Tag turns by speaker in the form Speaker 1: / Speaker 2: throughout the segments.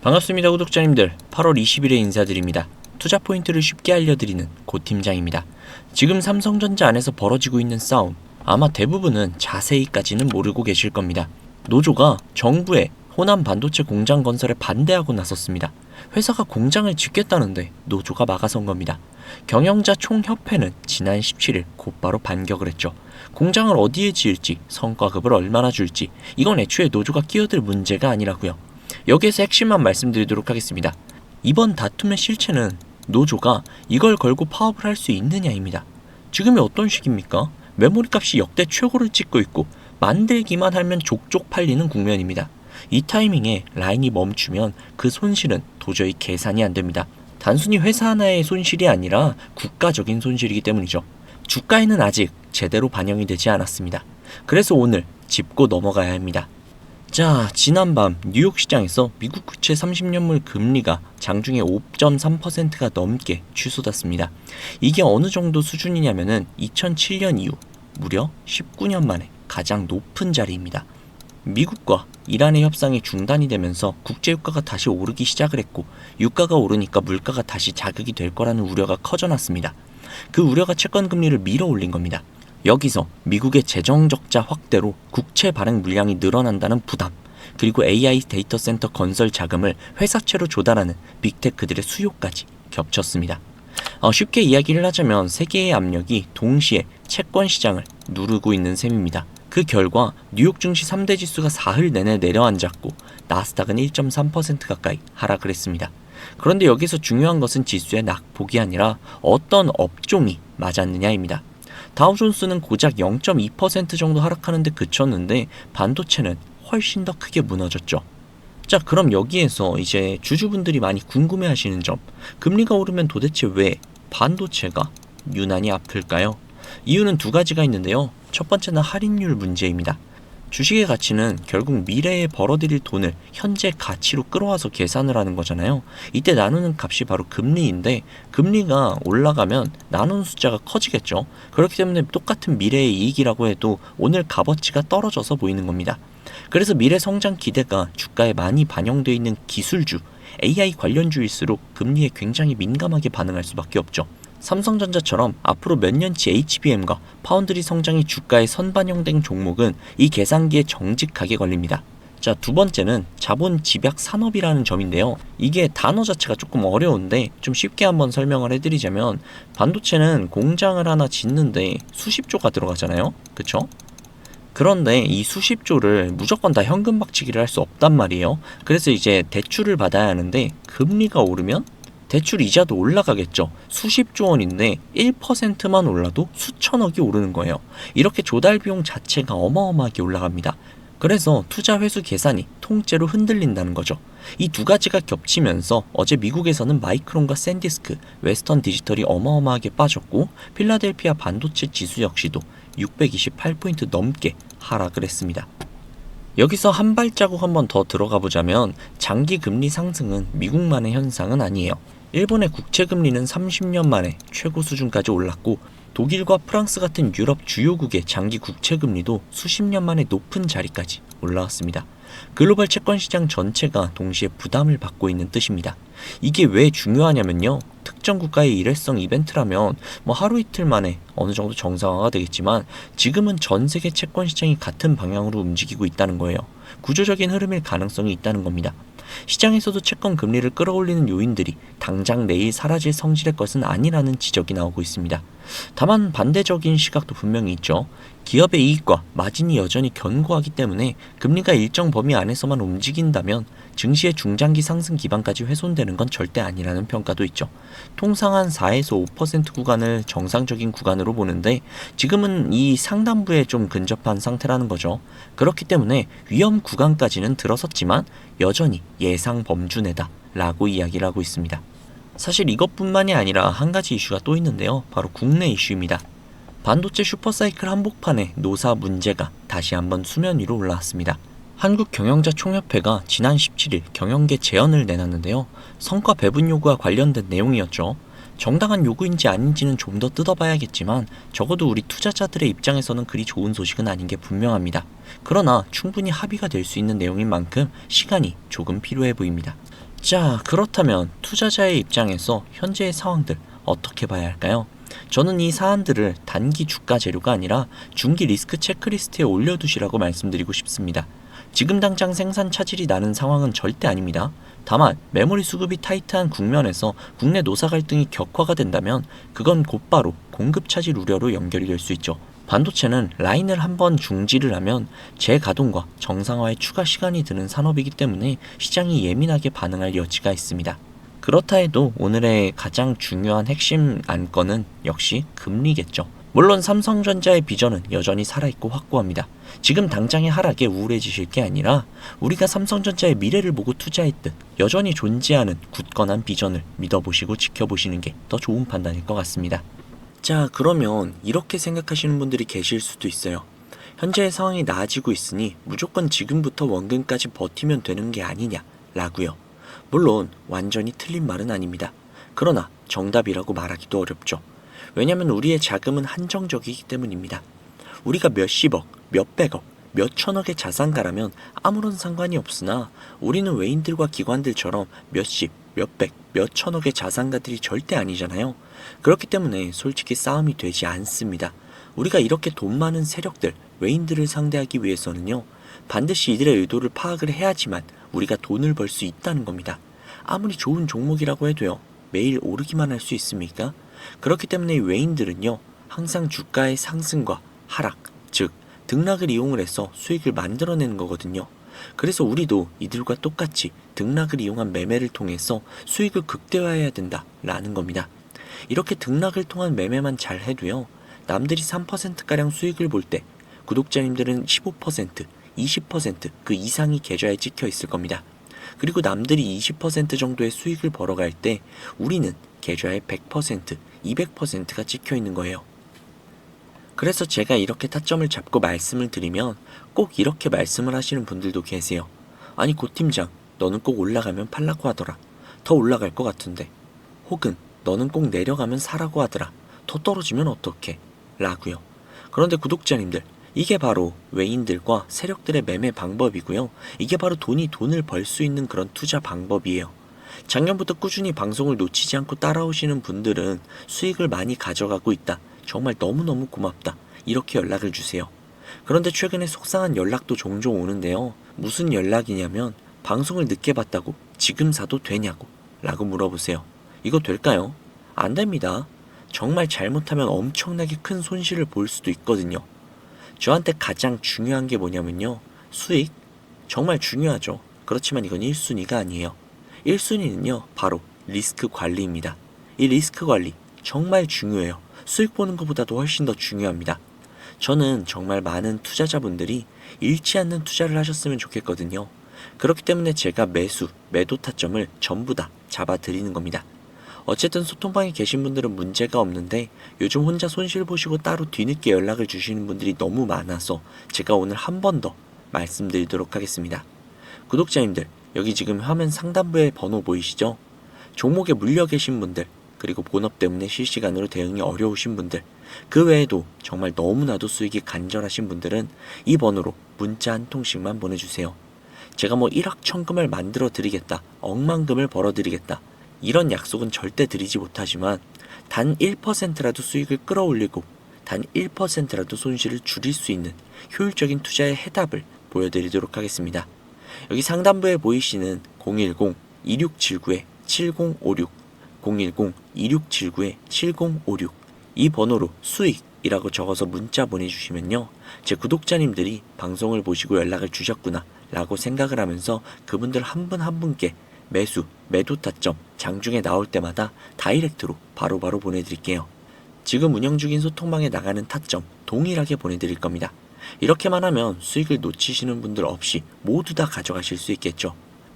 Speaker 1: 반갑습니다 구독자님들. 8월 20일에 인사드립니다. 투자 포인트를 쉽게 알려드리는 고 팀장입니다. 지금 삼성전자 안에서 벌어지고 있는 싸움, 아마 대부분은 자세히까지는 모르고 계실 겁니다. 노조가 정부의 호남 반도체 공장 건설에 반대하고 나섰습니다. 회사가 공장을 짓겠다는데 노조가 막아선 겁니다. 경영자 총협회는 지난 17일 곧바로 반격을 했죠. 공장을 어디에 지을지, 성과급을 얼마나 줄지, 이건 애초에 노조가 끼어들 문제가 아니라고요. 여기에서 핵심만 말씀드리도록 하겠습니다. 이번 다툼의 실체는 노조가 이걸 걸고 파업을 할 수 있느냐입니다. 지금이 어떤 시기입니까? 메모리 값이 역대 최고를 찍고 있고 만들기만 하면 족족 팔리는 국면입니다. 이 타이밍에 라인이 멈추면 그 손실은 도저히 계산이 안 됩니다. 단순히 회사 하나의 손실이 아니라 국가적인 손실이기 때문이죠. 주가에는 아직 제대로 반영이 되지 않았습니다. 그래서 오늘 짚고 넘어가야 합니다. 자, 지난밤 뉴욕 시장에서 미국 국채 30년물 금리가 장중에 5.3%가 넘게 치솟았습니다. 이게 어느 정도 수준이냐면은 2007년 이후 무려 19년 만에 가장 높은 자리입니다. 미국과 이란의 협상이 중단이 되면서 국제유가가 다시 오르기 시작을 했고, 유가가 오르니까 물가가 다시 자극이 될 거라는 우려가 커져났습니다. 그 우려가 채권 금리를 밀어 올린 겁니다. 여기서 미국의 재정 적자 확대로 국채 발행 물량이 늘어난다는 부담, 그리고 AI 데이터 센터 건설 자금을 회사채로 조달하는 빅테크들의 수요까지 겹쳤습니다. 쉽게 이야기를 하자면 세계의 압력이 동시에 채권 시장을 누르고 있는 셈입니다. 그 결과 뉴욕 증시 3대 지수가 사흘 내내 내려앉았고 나스닥은 1.3% 가까이 하락을 했습니다. 그런데 여기서 중요한 것은 지수의 낙폭이 아니라 어떤 업종이 맞았느냐입니다. 다우존스는 고작 0.2% 정도 하락하는데 그쳤는데 반도체는 훨씬 더 크게 무너졌죠. 자, 그럼 여기에서 이제 주주분들이 많이 궁금해하시는 점, 금리가 오르면 도대체 왜 반도체가 유난히 아플까요? 이유는 두 가지가 있는데요. 첫 번째는 할인율 문제입니다. 주식의 가치는 결국 미래에 벌어들일 돈을 현재 가치로 끌어와서 계산을 하는 거잖아요. 이때 나누는 값이 바로 금리인데, 금리가 올라가면 나누는 숫자가 커지겠죠. 그렇기 때문에 똑같은 미래의 이익이라고 해도 오늘 값어치가 떨어져서 보이는 겁니다. 그래서 미래 성장 기대가 주가에 많이 반영되어 있는 기술주, AI 관련주일수록 금리에 굉장히 민감하게 반응할 수밖에 없죠. 삼성전자처럼 앞으로 몇 년치 HBM과 파운드리 성장이 주가에 선반영된 종목은 이 계산기에 정직하게 걸립니다. 자, 두 번째는 자본 집약 산업이라는 점인데요. 이게 단어 자체가 조금 어려운데 좀 쉽게 한번 설명을 해드리자면, 반도체는 공장을 하나 짓는데 수십조가 들어가잖아요. 그쵸? 그런데 이 수십조를 무조건 다 현금 박치기를 할 수 없단 말이에요. 그래서 이제 대출을 받아야 하는데 금리가 오르면 대출 이자도 올라가겠죠. 수십조 원인데 1%만 올라도 수천억이 오르는 거예요. 이렇게 조달 비용 자체가 어마어마하게 올라갑니다. 그래서 투자 회수 계산이 통째로 흔들린다는 거죠. 이 두 가지가 겹치면서 어제 미국에서는 마이크론과 샌디스크, 웨스턴 디지털이 어마어마하게 빠졌고, 필라델피아 반도체 지수 역시도 628포인트 넘게 하락을 했습니다. 여기서 한 발자국 한번 더 들어가 보자면, 장기 금리 상승은 미국만의 현상은 아니에요. 일본의 국채 금리는 30년 만에 최고 수준까지 올랐고, 독일과 프랑스 같은 유럽 주요국의 장기 국채 금리도 수십 년 만에 높은 자리까지 올라왔습니다. 글로벌 채권 시장 전체가 동시에 부담을 받고 있는 뜻입니다. 이게 왜 중요하냐면요. 특정 국가의 일회성 이벤트라면 하루 이틀 만에 어느 정도 정상화가 되겠지만, 지금은 전 세계 채권 시장이 같은 방향으로 움직이고 있다는 거예요. 구조적인 흐름일 가능성이 있다는 겁니다. 시장에서도 채권 금리를 끌어올리는 요인들이 당장 내일 사라질 성질의 것은 아니라는 지적이 나오고 있습니다. 다만 반대적인 시각도 분명히 있죠. 기업의 이익과 마진이 여전히 견고하기 때문에 금리가 일정 범위 안에서만 움직인다면 증시의 중장기 상승 기반까지 훼손되는 건 절대 아니라는 평가도 있죠. 통상 한 4에서 5% 구간을 정상적인 구간으로 보는데, 지금은 이 상단부에 좀 근접한 상태라는 거죠. 그렇기 때문에 위험 구간까지는 들어섰지만 여전히 예상 범주 내다 라고 이야기를 하고 있습니다. 사실 이것뿐만이 아니라 한 가지 이슈가 또 있는데요. 바로 국내 이슈입니다. 반도체 슈퍼사이클 한복판에 노사 문제가 다시 한번 수면 위로 올라왔습니다. 한국경영자 총협회가 지난 17일 경영계 제언을 내놨는데요. 성과 배분 요구와 관련된 내용이었죠. 정당한 요구인지 아닌지는 좀 더 뜯어봐야겠지만 적어도 우리 투자자들의 입장에서는 그리 좋은 소식은 아닌 게 분명합니다. 그러나 충분히 합의가 될 수 있는 내용인 만큼 시간이 조금 필요해 보입니다. 자, 그렇다면 투자자의 입장에서 현재의 상황들 어떻게 봐야 할까요? 저는 이 사안들을 단기 주가 재료가 아니라 중기 리스크 체크리스트에 올려두시라고 말씀드리고 싶습니다. 지금 당장 생산 차질이 나는 상황은 절대 아닙니다. 다만 메모리 수급이 타이트한 국면에서 국내 노사 갈등이 격화가 된다면 그건 곧바로 공급 차질 우려로 연결이 될 수 있죠. 반도체는 라인을 한번 중지를 하면 재가동과 정상화에 추가 시간이 드는 산업이기 때문에 시장이 예민하게 반응할 여지가 있습니다. 그렇다 해도 오늘의 가장 중요한 핵심 안건은 역시 금리겠죠. 물론 삼성전자의 비전은 여전히 살아있고 확고합니다. 지금 당장의 하락에 우울해지실 게 아니라 우리가 삼성전자의 미래를 보고 투자했듯 여전히 존재하는 굳건한 비전을 믿어보시고 지켜보시는 게 더 좋은 판단일 것 같습니다. 자, 그러면 이렇게 생각하시는 분들이 계실 수도 있어요. 현재의 상황이 나아지고 있으니 무조건 지금부터 원금까지 버티면 되는 게 아니냐 라고요. 물론 완전히 틀린 말은 아닙니다. 그러나 정답이라고 말하기도 어렵죠. 왜냐면 우리의 자금은 한정적이기 때문입니다. 우리가 몇십억, 몇백억, 몇천억의 자산가라면 아무런 상관이 없으나 우리는 외인들과 기관들처럼 몇십, 몇백, 몇천억의 자산가들이 절대 아니잖아요. 그렇기 때문에 솔직히 싸움이 되지 않습니다. 우리가 이렇게 돈 많은 세력들, 외인들을 상대하기 위해서는요, 반드시 이들의 의도를 파악을 해야지만 우리가 돈을 벌 수 있다는 겁니다. 아무리 좋은 종목이라고 해도요, 매일 오르기만 할 수 있습니까? 그렇기 때문에 이 외인들은요, 항상 주가의 상승과 하락, 즉 등락을 이용을 해서 수익을 만들어내는 거거든요. 그래서 우리도 이들과 똑같이 등락을 이용한 매매를 통해서 수익을 극대화해야 된다라는 겁니다. 이렇게 등락을 통한 매매만 잘 해도요, 남들이 3%가량 수익을 볼 때 구독자님들은 15%, 20% 그 이상이 계좌에 찍혀 있을 겁니다. 그리고 남들이 20% 정도의 수익을 벌어갈 때 우리는 계좌에 100%, 200%가 찍혀 있는 거예요. 그래서 제가 이렇게 타점을 잡고 말씀을 드리면 꼭 이렇게 말씀을 하시는 분들도 계세요. 아니 고 팀장, 너는 꼭 올라가면 팔라고 하더라. 더 올라갈 것 같은데. 혹은 너는 꼭 내려가면 사라고 하더라. 더 떨어지면 어떡해? 라고요. 그런데 구독자님들, 이게 바로 외인들과 세력들의 매매 방법이고요. 이게 바로 돈을 벌 수 있는 그런 투자 방법이에요. 작년부터 꾸준히 방송을 놓치지 않고 따라오시는 분들은 수익을 많이 가져가고 있다. 정말 너무너무 고맙다. 이렇게 연락을 주세요. 그런데 최근에 속상한 연락도 종종 오는데요. 무슨 연락이냐면 방송을 늦게 봤다고 지금 사도 되냐고 라고 물어보세요. 이거 될까요? 안 됩니다. 정말 잘못하면 엄청나게 큰 손실을 볼 수도 있거든요. 저한테 가장 중요한 게 뭐냐면요. 수익? 정말 중요하죠. 그렇지만 이건 1순위가 아니에요. 1순위는요. 바로 리스크 관리입니다. 이 리스크 관리 정말 중요해요. 수익 보는 것보다도 훨씬 더 중요합니다. 저는 정말 많은 투자자분들이 잃지 않는 투자를 하셨으면 좋겠거든요. 그렇기 때문에 제가 매도 타점을 전부 다 잡아드리는 겁니다. 어쨌든 소통방에 계신 분들은 문제가 없는데 요즘 혼자 손실 보시고 따로 뒤늦게 연락을 주시는 분들이 너무 많아서 제가 오늘 한 번 더 말씀드리도록 하겠습니다. 구독자님들, 여기 지금 화면 상단부에 번호 보이시죠? 종목에 물려 계신 분들, 그리고 본업 때문에 실시간으로 대응이 어려우신 분들, 그 외에도 정말 너무나도 수익이 간절하신 분들은 이 번호로 문자 한 통씩만 보내주세요. 제가 뭐 1억 천금을 만들어 드리겠다, 억만금을 벌어 드리겠다, 이런 약속은 절대 드리지 못하지만 단 1%라도 수익을 끌어올리고 단 1%라도 손실을 줄일 수 있는 효율적인 투자의 해답을 보여드리도록 하겠습니다. 여기 상단부에 보이시는 010-2679-7056 010-2679-7056 이 번호로 수익이라고 적어서 문자 보내주시면요, 제 구독자님들이 방송을 보시고 연락을 주셨구나 라고 생각을 하면서 그분들 한 분 한 분께 매도 타점 장중에 나올 때마다 다이렉트로 바로바로 보내드릴게요. 지금 운영 중인 소통방에 나가는 타점 동일하게 보내드릴 겁니다. 이렇게만 하면 수익을 놓치시는 분들 없이 모두 다 가져가실 수 있겠죠.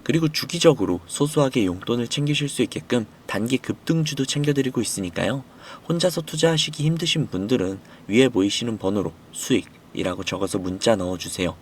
Speaker 1: 그리고 주기적으로 소소하게 용돈을 챙기실 수 있게끔 단기 급등주도 챙겨드리고 있으니까요. 혼자서 투자하시기 힘드신 분들은 위에 보이시는 번호로 수익이라고 적어서 문자 넣어주세요.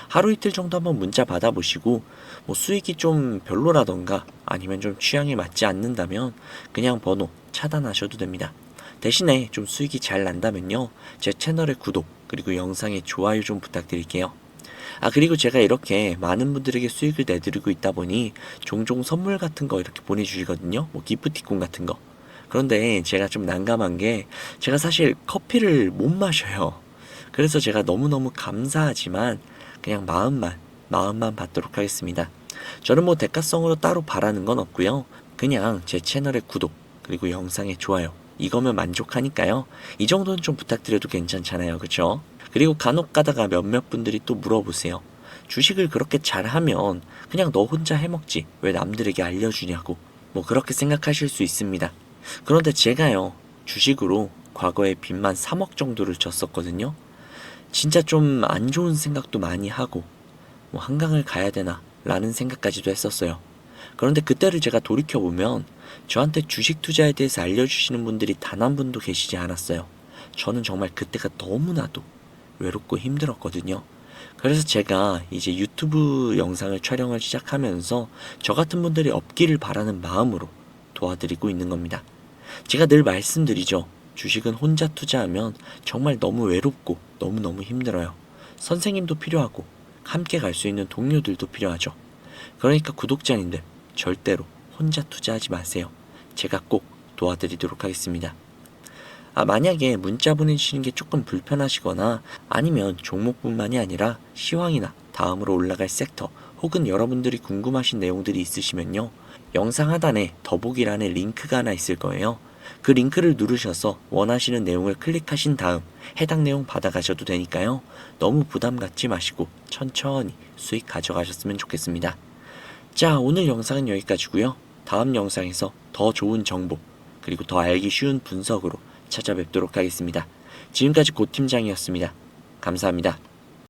Speaker 1: 하루 이틀 정도 한번 문자 받아보시고 뭐 수익이 좀 별로라던가 아니면 좀 취향에 맞지 않는다면 그냥 번호 차단하셔도 됩니다. 대신에 좀 수익이 잘 난다면요, 제 채널의 구독 그리고 영상의 좋아요 좀 부탁드릴게요. 그리고 제가 이렇게 많은 분들에게 수익을 내드리고 있다 보니 종종 선물 같은 거 이렇게 보내주시거든요. 뭐 기프티콘 같은 거. 그런데 제가 좀 난감한 게 제가 사실 커피를 못 마셔요. 그래서 제가 너무너무 감사하지만 그냥 마음만 받도록 하겠습니다. 저는 뭐 대가성으로 따로 바라는 건 없고요. 그냥 제 채널의 구독, 그리고 영상의 좋아요. 이거면 만족하니까요. 이 정도는 좀 부탁드려도 괜찮잖아요. 그쵸? 그리고 간혹 가다가 몇몇 분들이 또 물어보세요. 주식을 그렇게 잘하면 그냥 너 혼자 해먹지. 왜 남들에게 알려주냐고. 뭐 그렇게 생각하실 수 있습니다. 그런데 제가요, 주식으로 과거에 빚만 3억 정도를 졌었거든요. 진짜 좀 안 좋은 생각도 많이 하고, 뭐 한강을 가야 되나 라는 생각까지도 했었어요. 그런데 그때를 제가 돌이켜보면 저한테 주식 투자에 대해서 알려주시는 분들이 단 한 분도 계시지 않았어요. 저는 정말 그때가 너무나도 외롭고 힘들었거든요. 그래서 제가 이제 유튜브 영상을 촬영을 시작하면서 저 같은 분들이 없기를 바라는 마음으로 도와드리고 있는 겁니다. 제가 늘 말씀드리죠. 주식은 혼자 투자하면 정말 너무 외롭고 너무너무 힘들어요. 선생님도 필요하고 함께 갈 수 있는 동료들도 필요하죠. 그러니까 구독자님들 절대로 혼자 투자하지 마세요. 제가 꼭 도와드리도록 하겠습니다. 만약에 문자 보내주시는 게 조금 불편하시거나 아니면 종목뿐만이 아니라 시황이나 다음으로 올라갈 섹터 혹은 여러분들이 궁금하신 내용들이 있으시면요. 영상 하단에 더보기란에 링크가 하나 있을 거예요. 그 링크를 누르셔서 원하시는 내용을 클릭하신 다음 해당 내용 받아가셔도 되니까요. 너무 부담 갖지 마시고 천천히 수익 가져가셨으면 좋겠습니다. 자, 오늘 영상은 여기까지고요. 다음 영상에서 더 좋은 정보 그리고 더 알기 쉬운 분석으로 찾아뵙도록 하겠습니다. 지금까지 고 팀장이었습니다. 감사합니다.